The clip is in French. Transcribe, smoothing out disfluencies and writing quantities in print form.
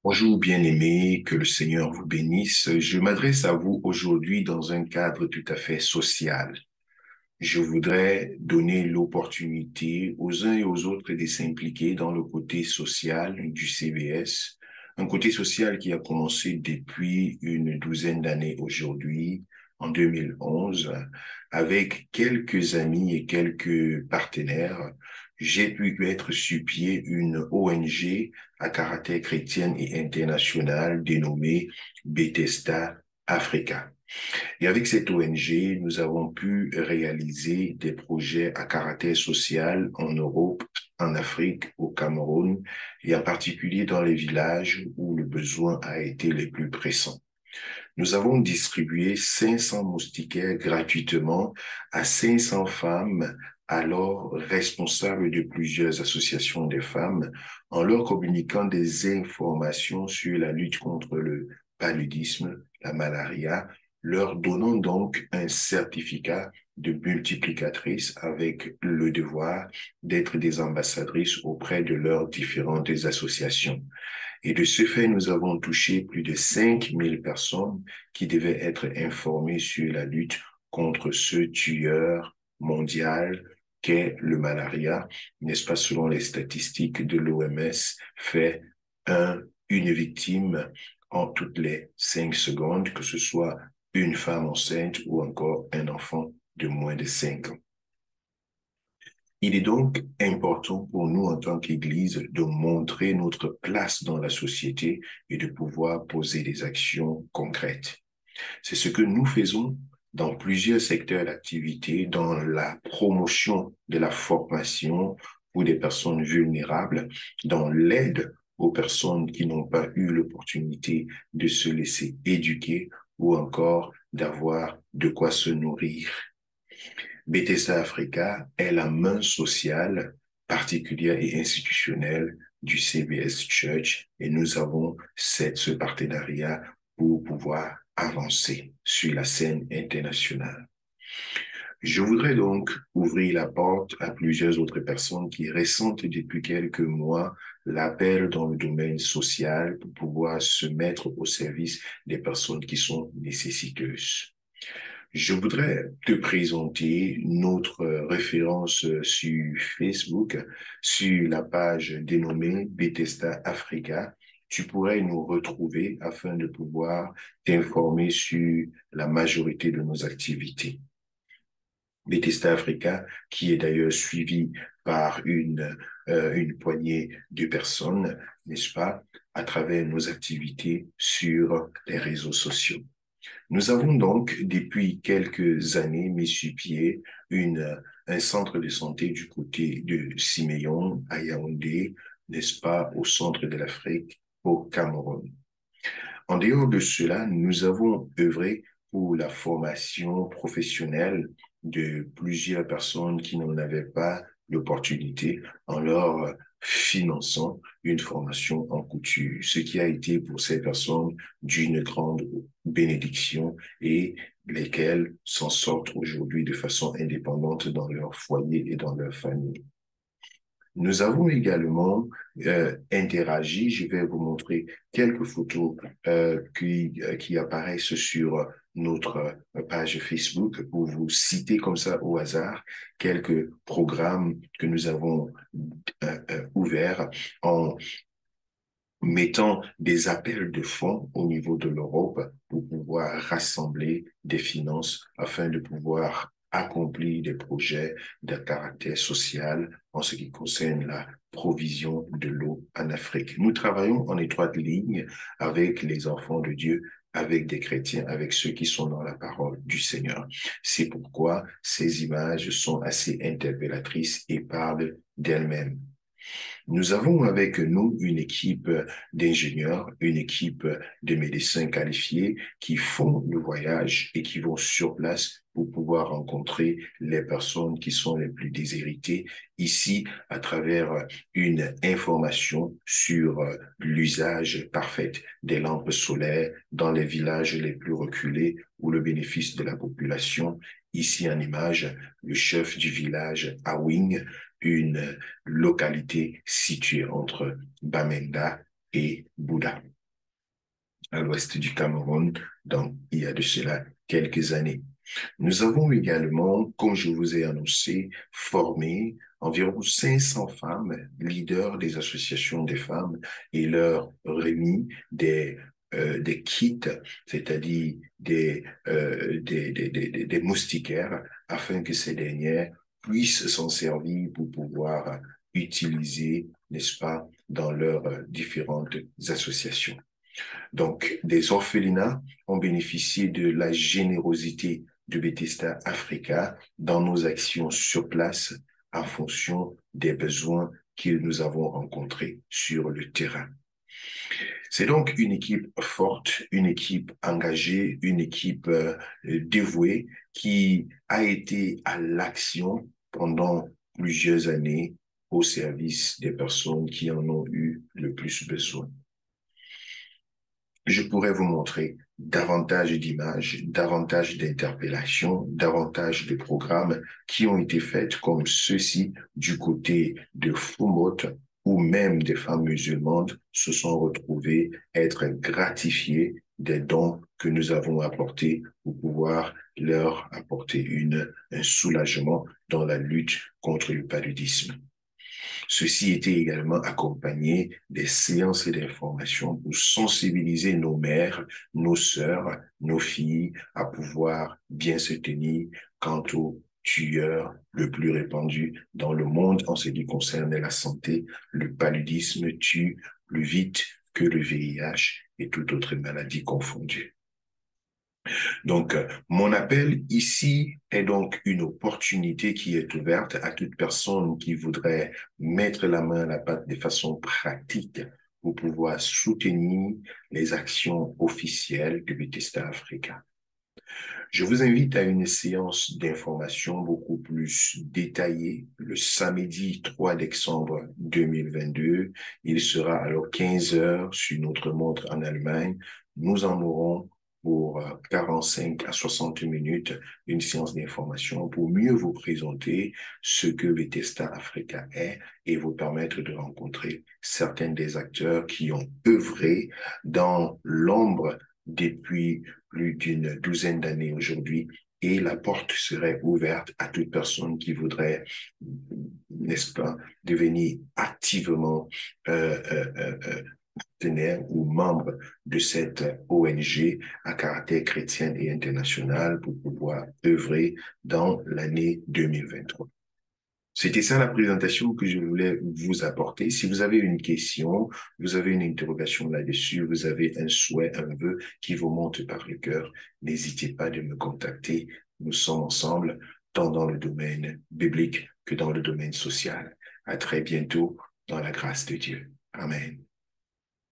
Bonjour bien-aimés, que le Seigneur vous bénisse. Je m'adresse à vous aujourd'hui dans un cadre tout à fait social. Je voudrais donner l'opportunité aux uns et aux autres de s'impliquer dans le côté social du CBS, un côté social qui a commencé depuis une douzaine d'années aujourd'hui, en 2011, avec quelques amis et quelques partenaires. J'ai pu mettre sur pied une ONG à caractère chrétien et international dénommée Bethesda Africa. Et avec cette ONG, nous avons pu réaliser des projets à caractère social en Europe, en Afrique, au Cameroun, et en particulier dans les villages où le besoin a été le plus pressant. Nous avons distribué 500 moustiquaires gratuitement à 500 femmes alors responsables de plusieurs associations de femmes en leur communiquant des informations sur la lutte contre le paludisme, la malaria, leur donnant donc un certificat de multiplicatrice avec le devoir d'être des ambassadrices auprès de leurs différentes associations. Et de ce fait, nous avons touché plus de 5000 personnes qui devaient être informées sur la lutte contre ce tueur mondial qu'est le malaria. N'est-ce pas, selon les statistiques de l'OMS, fait une victime en toutes les 5 secondes, que ce soit une femme enceinte ou encore un enfant de moins de 5 ans. Il est donc important pour nous en tant qu'Église de montrer notre place dans la société et de pouvoir poser des actions concrètes. C'est ce que nous faisons dans plusieurs secteurs d'activité, dans la promotion de la formation pour des personnes vulnérables, dans l'aide aux personnes qui n'ont pas eu l'opportunité de se laisser éduquer ou encore d'avoir de quoi se nourrir. Bethesda Africa est la main sociale particulière et institutionnelle du CBS Church et nous avons ce partenariat pour pouvoir avancer sur la scène internationale. Je voudrais donc ouvrir la porte à plusieurs autres personnes qui ressentent depuis quelques mois l'appel dans le domaine social pour pouvoir se mettre au service des personnes qui sont nécessiteuses. Je voudrais te présenter notre référence sur Facebook, sur la page dénommée Bethesda Africa. Tu pourrais nous retrouver afin de pouvoir t'informer sur la majorité de nos activités. Bethesda Africa, qui est d'ailleurs suivi par une poignée de personnes, n'est-ce pas, à travers nos activités sur les réseaux sociaux. Nous avons donc, depuis quelques années, mis sur pied un centre de santé du côté de Siméon, à Yaoundé, n'est-ce pas, au centre de l'Afrique, au Cameroun. En dehors de cela, nous avons œuvré pour la formation professionnelle de plusieurs personnes qui n'en avaient pas l'opportunité en leur finançant une formation en couture, ce qui a été pour ces personnes d'une grande bénédiction et lesquelles s'en sortent aujourd'hui de façon indépendante dans leur foyer et dans leur famille. Nous avons également interagi. Je vais vous montrer quelques photos qui apparaissent sur notre page Facebook pour vous citer comme ça au hasard quelques programmes que nous avons ouverts en mettant des appels de fonds au niveau de l'Europe pour pouvoir rassembler des finances afin de pouvoir accomplir des projets de caractère social en ce qui concerne la provision de l'eau en Afrique. Nous travaillons en étroite ligne avec les enfants de Dieu, avec des chrétiens, avec ceux qui sont dans la parole du Seigneur. C'est pourquoi ces images sont assez interpellatrices et parlent d'elles-mêmes. Nous avons avec nous une équipe d'ingénieurs, une équipe de médecins qualifiés qui font le voyage et qui vont sur place pour pouvoir rencontrer les personnes qui sont les plus déshéritées ici à travers une information sur l'usage parfait des lampes solaires dans les villages les plus reculés ou le bénéfice de la population. Ici en image, le chef du village Awing, une localité située entre Bamenda et Bouddha, à l'ouest du Cameroun, donc il y a de cela quelques années. Nous avons également, comme je vous ai annoncé, formé environ 500 femmes leaders des associations des femmes et leur remis des kits, c'est-à-dire des moustiquaires, afin que ces dernières puissent s'en servir pour pouvoir utiliser, n'est-ce pas, dans leurs différentes associations. Donc, des orphelinats ont bénéficié de la générosité de Bethesda Africa dans nos actions sur place en fonction des besoins que nous avons rencontrés sur le terrain. C'est donc une équipe forte, une équipe engagée, une équipe dévouée qui a été à l'action pendant plusieurs années au service des personnes qui en ont eu le plus besoin. Je pourrais vous montrer davantage d'images, davantage d'interpellations, davantage de programmes qui ont été faits comme ceux-ci du côté de Fumot, où même des femmes musulmanes se sont retrouvées être gratifiées des dons que nous avons apportés pour pouvoir leur apporter un soulagement dans la lutte contre le paludisme. Ceci était également accompagné des séances d'information pour sensibiliser nos mères, nos sœurs, nos filles à pouvoir bien se tenir quant au tueur le plus répandu dans le monde en ce qui concerne la santé. Le paludisme tue plus vite que le VIH et toute autre maladie confondue. Donc, mon appel ici est donc une opportunité qui est ouverte à toute personne qui voudrait mettre la main à la pâte de façon pratique pour pouvoir soutenir les actions officielles de Bethesda Africa. Je vous invite à une séance d'information beaucoup plus détaillée le samedi 3 décembre 2022. Il sera alors 15 heures sur notre montre en Allemagne. Nous en aurons pour 45 à 60 minutes une séance d'information pour mieux vous présenter ce que Bethesda Africa est et vous permettre de rencontrer certains des acteurs qui ont œuvré dans l'ombre depuis plus d'une douzaine d'années aujourd'hui, et la porte serait ouverte à toute personne qui voudrait, n'est-ce pas, devenir activement partenaire ou membre de cette ONG à caractère chrétien et international pour pouvoir œuvrer dans l'année 2023. C'était ça la présentation que je voulais vous apporter. Si vous avez une question, vous avez une interrogation là-dessus, vous avez un souhait, un vœu qui vous monte par le cœur, n'hésitez pas de me contacter. Nous sommes ensemble, tant dans le domaine biblique que dans le domaine social. À très bientôt dans la grâce de Dieu. Amen.